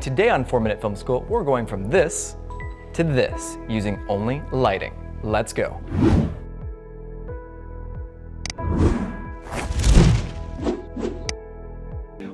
Today on 4-Minute Film School, we're going from this to this using only lighting. Let's go.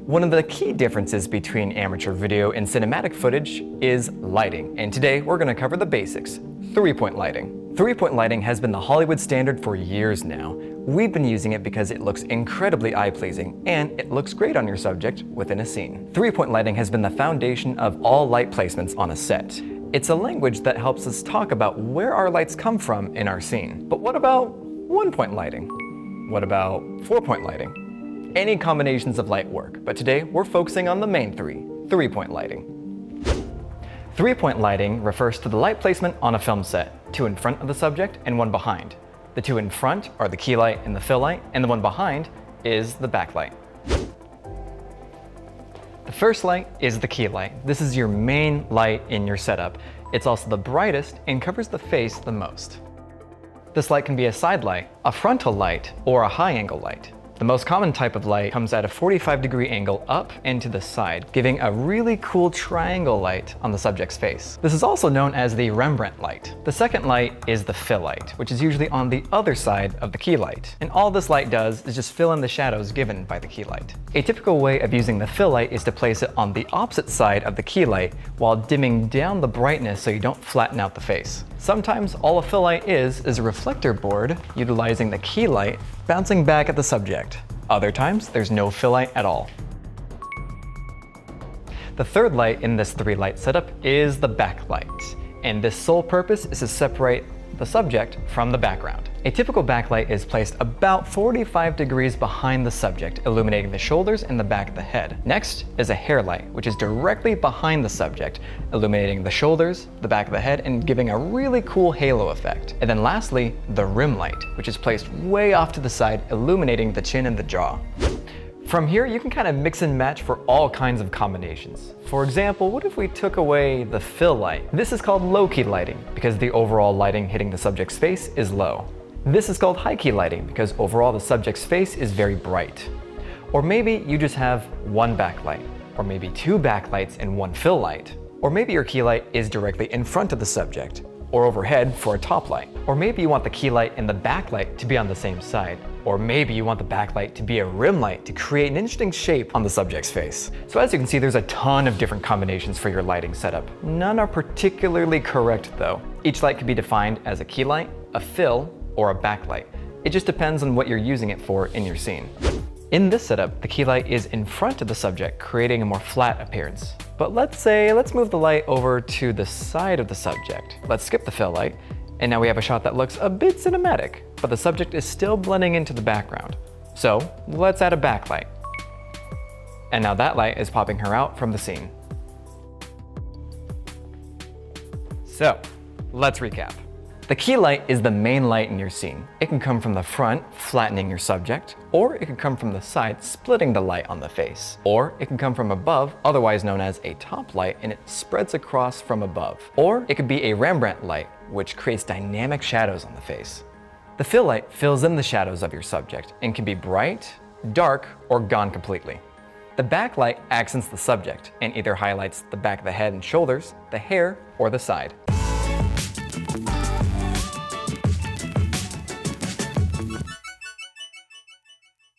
One of the key differences between amateur video and cinematic footage is lighting, and today we're going to cover the basics: three-point lighting. Three-point lighting has been the Hollywood standard for years now. We've been using it because it looks incredibly eye-pleasing and it looks great on your subject within a scene. Three-point lighting has been the foundation of all light placements on a set. It's a language that helps us talk about where our lights come from in our scene. But what about one-point lighting? What about four-point lighting? Any combinations of light work, but today we're focusing on the main three-point lighting. Three-point lighting refers to the light placement on a film set, two in front of the subject and one behind. The two in front are the key light and the fill light, and the one behind is the backlight. The first light is the key light. This is your main light in your setup. It's also the brightest and covers the face the most. This light can be a side light, a frontal light, or a high angle light. The most common type of light comes at a 45-degree angle up and to the side, giving a really cool triangle light on the subject's face. This is also known as the Rembrandt light. The second light is the fill light, which is usually on the other side of the key light. And all this light does is just fill in the shadows given by the key light. A typical way of using the fill light is to place it on the opposite side of the key light while dimming down the brightness so you don't flatten out the face. Sometimes all a fill light is a reflector board utilizing the key light bouncing back at the subject. Other times, there's no fill light at all. The third light in this three-light setup is the backlight, and this sole purpose is to separate the subject from the background. A typical backlight is placed about 45 degrees behind the subject, illuminating the shoulders and the back of the head. Next is a hair light, which is directly behind the subject, illuminating the shoulders, the back of the head, and giving a really cool halo effect. And then lastly, the rim light, which is placed way off to the side, illuminating the chin and the jaw. From here, you can kind of mix and match for all kinds of combinations. For example, what if we took away the fill light? This is called low-key lighting because the overall lighting hitting the subject's face is low. This is called high-key lighting because overall the subject's face is very bright. Or maybe you just have one backlight, or maybe two backlights and one fill light. Or maybe your key light is directly in front of the subject, or overhead for a top light. Or maybe you want the key light and the backlight to be on the same side. Or maybe you want the backlight to be a rim light to create an interesting shape on the subject's face. So as you can see, there's a ton of different combinations for your lighting setup. None are particularly correct though. Each light can be defined as a key light, a fill, or a backlight. It just depends on what you're using it for in your scene. In this setup, the key light is in front of the subject, creating a more flat appearance. But let's move the light over to the side of the subject. Let's skip the fill light, and now we have a shot that looks a bit cinematic, but the subject is still blending into the background. So let's add a backlight. And now that light is popping her out from the scene. So let's recap. The key light is the main light in your scene. It can come from the front, flattening your subject, or it can come from the side, splitting the light on the face. Or it can come from above, otherwise known as a top light, and it spreads across from above. Or it could be a Rembrandt light, which creates dynamic shadows on the face. The fill light fills in the shadows of your subject and can be bright, dark, or gone completely. The backlight accents the subject and either highlights the back of the head and shoulders, the hair, or the side.